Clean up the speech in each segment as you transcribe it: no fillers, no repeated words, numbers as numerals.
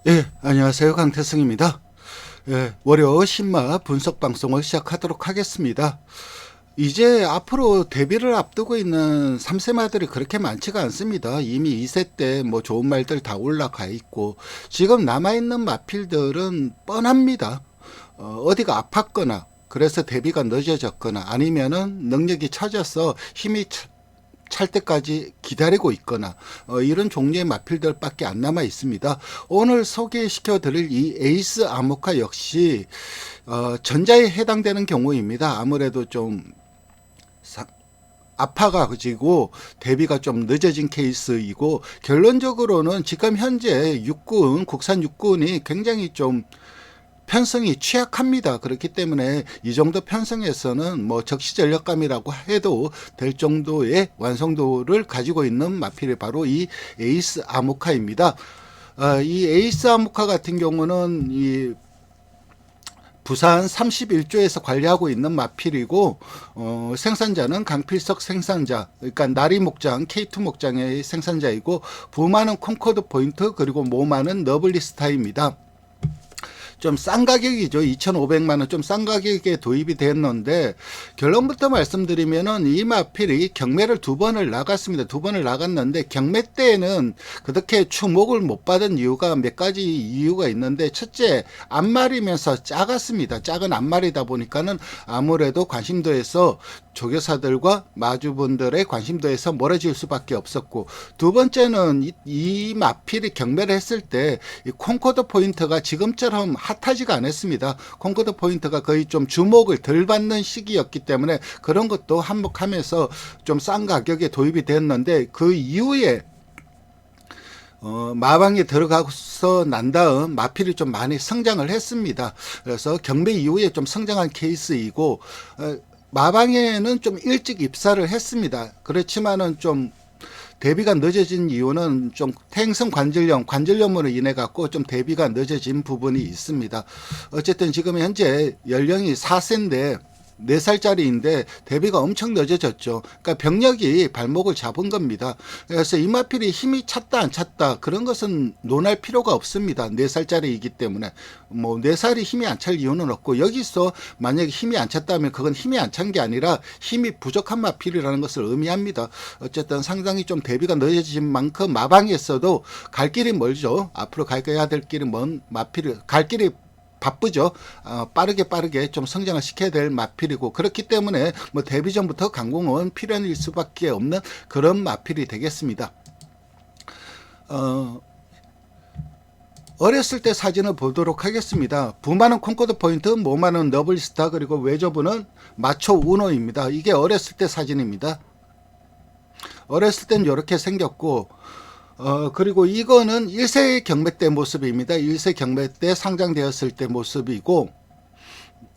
예, 안녕하세요. 강태승입니다. 예, 월요 신마 분석 방송을 시작하도록 하겠습니다. 이제 앞으로 데뷔를 앞두고 있는 3세마들이 그렇게 많지가 않습니다. 이미 2세 때 뭐 좋은 말들 다 올라가 있고, 지금 남아있는 마필들은 뻔합니다. 어디가 아팠거나, 그래서 데뷔가 늦어졌거나, 아니면은 능력이 처져서 힘이 찰 때까지 기다리고 있거나 이런 종류의 마필들밖에 안 남아 있습니다. 오늘 소개시켜 드릴 이 에이스 아모카 역시 전자에 해당되는 경우입니다. 아무래도 좀 아파가지고 대비가 좀 늦어진 케이스이고, 결론적으로는 지금 현재 육군 국산 육군이 굉장히 좀 편성이 취약합니다. 그렇기 때문에 이 정도 편성에서는 뭐 적시전력감이라고 해도 될 정도의 완성도를 가지고 있는 마필이 바로 이 에이스 아모카입니다. 이 에이스 아모카 같은 경우는 이 부산 31조에서 관리하고 있는 마필이고, 생산자는 강필석 생산자, 그러니까 나리 목장 K2 목장의 생산자이고, 부마는 콩코드 포인트, 그리고 모마는 너블리스타입니다. 좀 싼 가격이죠. 2,500만 원 좀 싼 가격에 도입이 됐는데, 결론부터 말씀드리면은 이 마필이 경매를 두 번을 나갔습니다. 두 번을 나갔는데 경매 때에는 그렇게 주목을 못 받은 이유가 몇 가지 이유가 있는데, 첫째, 앞말이면서 작았습니다. 작은 앞말이다 보니까는 아무래도 관심도에서 조교사들과 마주분들의 관심도에서 멀어질 수밖에 없었고, 두 번째는 이 마필이 경매를 했을 때 이 콩코드 포인트가 지금처럼 핫하지가 않았습니다. 콩코드 포인트가 거의 좀 주목을 덜 받는 시기였기 때문에 그런 것도 한몫하면서 좀 싼 가격에 도입이 됐는데, 그 이후에 마방에 들어가서 난 다음 마필이 좀 많이 성장을 했습니다. 그래서 경매 이후에 좀 성장한 케이스이고, 마방에는 좀 일찍 입사를 했습니다. 그렇지만은 좀 대비가 늦어진 이유는 좀 태행성 관절염으로 인해 갖고 좀 대비가 늦어진 부분이 있습니다. 어쨌든 지금 현재 연령이 4세인데 4살짜리인데 대비가 엄청 늦어졌죠. 그러니까 병력이 발목을 잡은 겁니다. 그래서 이마필이 힘이 찼다 안 찼다 그런 것은 논할 필요가 없습니다. 4살짜리이기 때문에 뭐 4살이 힘이 안 찰 이유는 없고, 여기서 만약에 힘이 안 찼다면 그건 힘이 안 찬 게 아니라 힘이 부족한 마필이라는 것을 의미합니다. 어쨌든 상당히 좀 대비가 늦어진 만큼 마방에서도 갈 길이 멀죠. 앞으로 가야 될 길이 먼 마필이 갈 길이 바쁘죠. 빠르게 좀 성장을 시켜야 될 마필이고, 그렇기 때문에 뭐 데뷔 전부터 강공은 필연일 수밖에 없는 그런 마필이 되겠습니다. 어렸을 때 사진을 보도록 하겠습니다. 부마는 콩코드 포인트, 모마는 너블스타, 그리고 외조부는 마초 우노입니다. 이게 어렸을 때 사진입니다. 어렸을 땐 이렇게 생겼고, 그리고 이거는 1세 경매 때 모습입니다. 1세 경매 때 상장되었을 때 모습이고,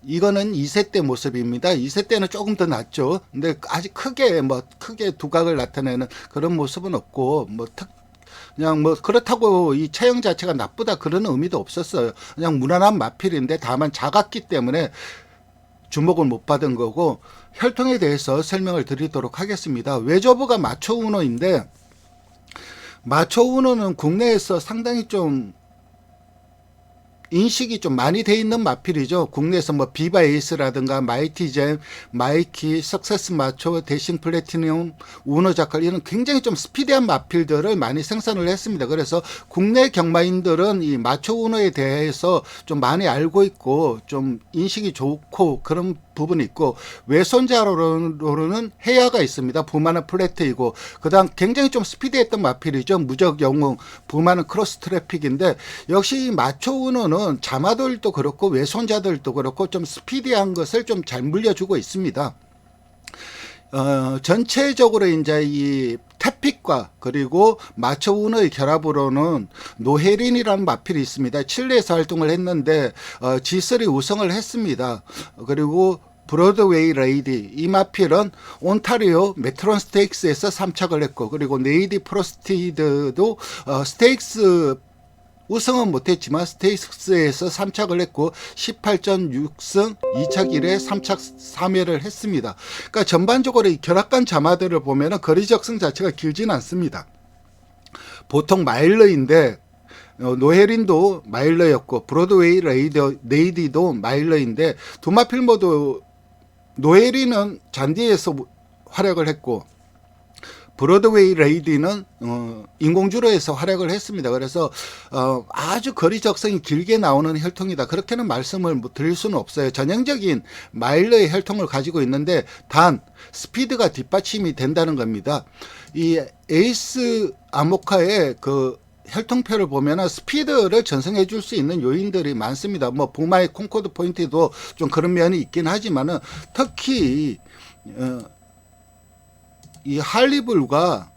이거는 2세 때 모습입니다. 2세 때는 조금 더 낫죠. 근데 아직 크게 두각을 나타내는 그런 모습은 없고, 그냥 뭐 그렇다고 이 체형 자체가 나쁘다 그런 의미도 없었어요. 그냥 무난한 마필인데 다만 작았기 때문에 주목을 못 받은 거고, 혈통에 대해서 설명을 드리도록 하겠습니다. 외조부가 마초 우노인데, 마초 우노는 국내에서 상당히 좀 인식이 좀 많이 돼 있는 마필이죠. 국내에서 뭐 비바 에이스라든가 마이티잼, 마이키, 석세스 마초, 대싱 플래티늄, 우노 자칼, 이런 굉장히 좀 스피디한 마필들을 많이 생산을 했습니다. 그래서 국내 경마인들은 이 마초 우노에 대해서 좀 많이 알고 있고 좀 인식이 좋고 그런 부분이 있고, 외손자로는 헤아가 있습니다. 부마는 플래트이고, 그 다음 굉장히 좀 스피디했던 마필이죠. 무적 영웅, 부마는 크로스 트래픽인데, 역시 마초 우노는 자마들도 그렇고 외손자들도 그렇고 좀 스피디한 것을 좀 잘 물려주고 있습니다. 전체적으로 이제 이 태픽과 그리고 마초 우노의 결합으로는 노헤린이라는 마필이 있습니다. 칠레에서 활동을 했는데 G3 우승을 했습니다. 그리고 브로드웨이 레이디, 이 마필은 온타리오 메트론 스테이크스에서 3착을 했고, 그리고 네이디 프로스티드도 스테이크스 우승은 못했지만 스테이크스에서 3착을 했고 18전 6승 2착 1회 3착 3회를 했습니다. 그러니까 전반적으로 이 결합간 자마들을 보면 거리 적승 자체가 길진 않습니다. 보통 마일러인데 노헤린도 마일러였고 브로드웨이 레이디도 마일러인데 두 마필 모두 노헤린은 잔디에서 활약을 했고 브로드웨이 레이디는 인공주로에서 활약을 했습니다. 그래서 아주 거리 적성이 길게 나오는 혈통이다. 그렇게는 말씀을 드릴 수는 없어요. 전형적인 마일러의 혈통을 가지고 있는데 단 스피드가 뒷받침이 된다는 겁니다. 이 에이스 아모카의 그 혈통표를 보면은 스피드를 전승해 줄 수 있는 요인들이 많습니다. 뭐 부마의 콩코드 포인트도 좀 그런 면이 있긴 하지만은 특히 이 할리불과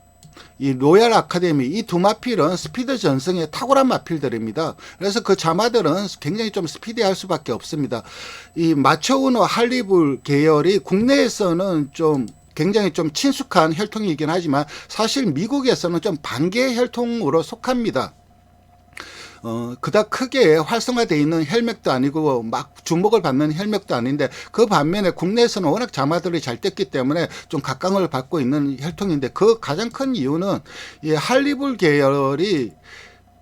이 로얄 아카데미 이 두 마필은 스피드 전승에 탁월한 마필들입니다. 그래서 그 자마들은 굉장히 좀 스피디할 수밖에 없습니다. 이 마초우노 할리불 계열이 국내에서는 좀 굉장히 좀 친숙한 혈통이긴 하지만 사실 미국에서는 좀 반개 혈통으로 속합니다. 그닥 크게 활성화되어 있는 혈맥도 아니고 막 주목을 받는 혈맥도 아닌데 그 반면에 국내에서는 워낙 자마들이 잘 떴기 때문에 좀 각광을 받고 있는 혈통인데 그 가장 큰 이유는 이 할리불 계열이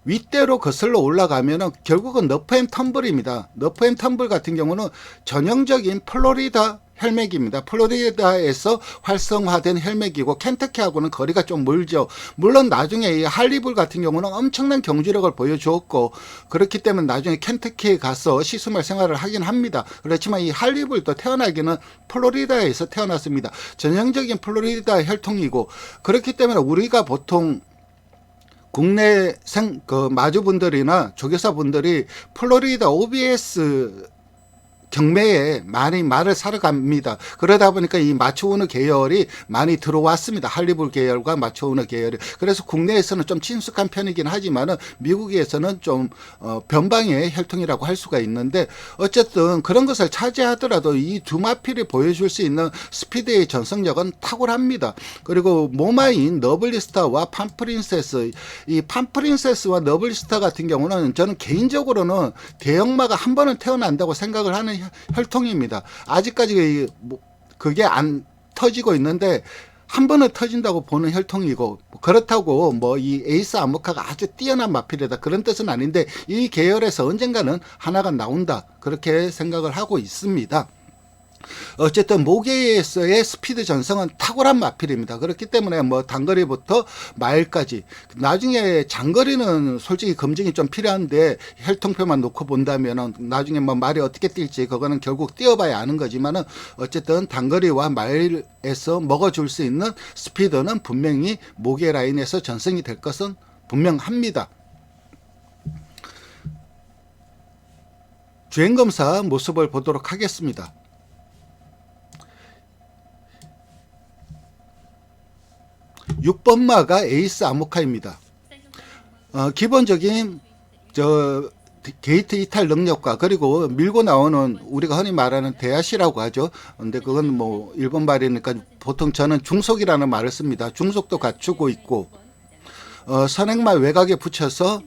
윗대로 거슬러 올라가면은 결국은 너프 앤 텀블입니다. 너프 앤 텀블 같은 경우는 전형적인 플로리다 혈맥입니다. 플로리다에서 활성화된 혈맥이고 켄터키하고는 거리가 좀 멀죠. 물론 나중에 이 할리불 같은 경우는 엄청난 경주력을 보여주었고 그렇기 때문에 나중에 켄터키에 가서 시스몰 생활을 하긴 합니다. 그렇지만 이 할리불도 태어나기는 플로리다에서 태어났습니다. 전형적인 플로리다 혈통이고 그렇기 때문에 우리가 보통 국내 마주분들이나 조교사분들이 플로리다 OBS 경매에 많이 말을 사러 갑니다. 그러다 보니까 이 마초우느 계열이 많이 들어왔습니다. 할리불 계열과 마초우느 계열이. 그래서 국내에서는 좀 친숙한 편이긴 하지만은 미국에서는 좀 변방의 혈통이라고 할 수가 있는데 어쨌든 그런 것을 차지하더라도 이 두 마필이 보여줄 수 있는 스피드의 전성력은 탁월합니다. 그리고 모마인 너블리스타와 판프린세스 이 판프린세스와 너블리스타 같은 경우는 저는 개인적으로는 대형마가 한 번은 태어난다고 생각을 하는 혈통입니다. 아직까지 그게 안 터지고 있는데 한 번은 터진다고 보는 혈통이고 그렇다고 뭐 이 에이스 아모카가 아주 뛰어난 마필이다 그런 뜻은 아닌데 이 계열에서 언젠가는 하나가 나온다 그렇게 생각을 하고 있습니다. 어쨌든 모계에서의 스피드 전성은 탁월한 마필입니다. 그렇기 때문에 뭐 단거리부터 마일까지 나중에 장거리는 솔직히 검증이 좀 필요한데 혈통표만 놓고 본다면 나중에 뭐 말이 어떻게 뛸지 그거는 결국 뛰어봐야 아는 거지만은 어쨌든 단거리와 마일에서 먹어줄 수 있는 스피드는 분명히 모계 라인에서 전승이 될 것은 분명합니다. 주행검사 모습을 보도록 하겠습니다. 6번마가 에이스 아모카입니다. 기본적인 게이트 이탈 능력과 그리고 밀고 나오는 우리가 흔히 말하는 대야시라고 하죠. 근데 그건 뭐 일본 말이니까 보통 저는 중속이라는 말을 씁니다. 중속도 갖추고 있고 선행말 외곽에 붙여서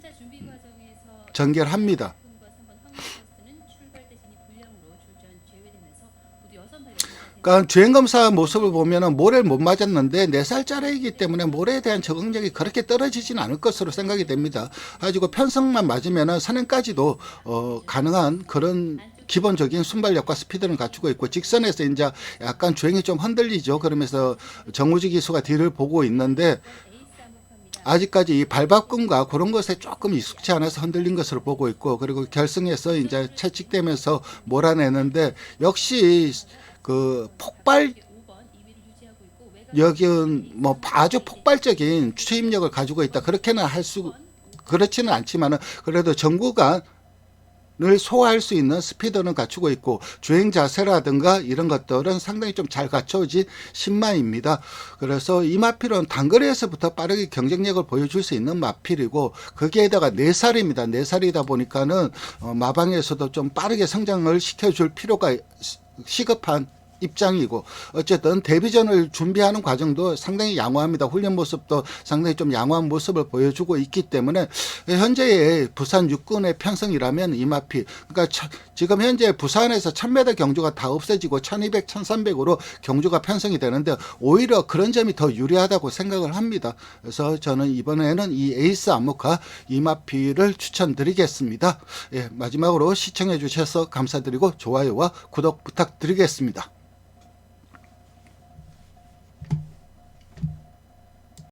전결합니다. 그러니까 주행검사 모습을 보면은 모래를 못 맞았는데 4살짜리이기 때문에 모래에 대한 적응력이 그렇게 떨어지지는 않을 것으로 생각이 됩니다. 가지고 편성만 맞으면은 선행까지도 가능한 그런 기본적인 순발력과 스피드를 갖추고 있고 직선에서 이제 약간 주행이 좀 흔들리죠. 그러면서 정우지 기수가 뒤를 보고 있는데 아직까지 이 발바꿈과 그런 것에 조금 익숙치 않아서 흔들린 것으로 보고 있고 그리고 결승에서 이제 채찍되면서 몰아내는데 역시 그 폭발력은 뭐 아주 폭발적인 추임력을 가지고 있다. 그렇게는 그렇지는 않지만은 그래도 전구간을 소화할 수 있는 스피드는 갖추고 있고 주행 자세라든가 이런 것들은 상당히 좀 잘 갖춰진 신마입니다. 그래서 이 마필은 단거리에서부터 빠르게 경쟁력을 보여줄 수 있는 마필이고 거기에다가 4살입니다. 4살이다 보니까는 마방에서도 좀 빠르게 성장을 시켜줄 필요가 시급한 입장이고 어쨌든 데뷔전을 준비하는 과정도 상당히 양호합니다. 훈련 모습도 상당히 좀 양호한 모습을 보여주고 있기 때문에 현재의 부산 육군의 편성이라면 이마피 그러니까 지금 현재 부산에서 1000m 경주가 다 없어지고 1200, 1300으로 경주가 편성이 되는데 오히려 그런 점이 더 유리하다고 생각을 합니다. 그래서 저는 이번에는 이 에이스 암흑화 이마피를 추천드리겠습니다. 예, 마지막으로 시청해 주셔서 감사드리고 좋아요와 구독 부탁드리겠습니다.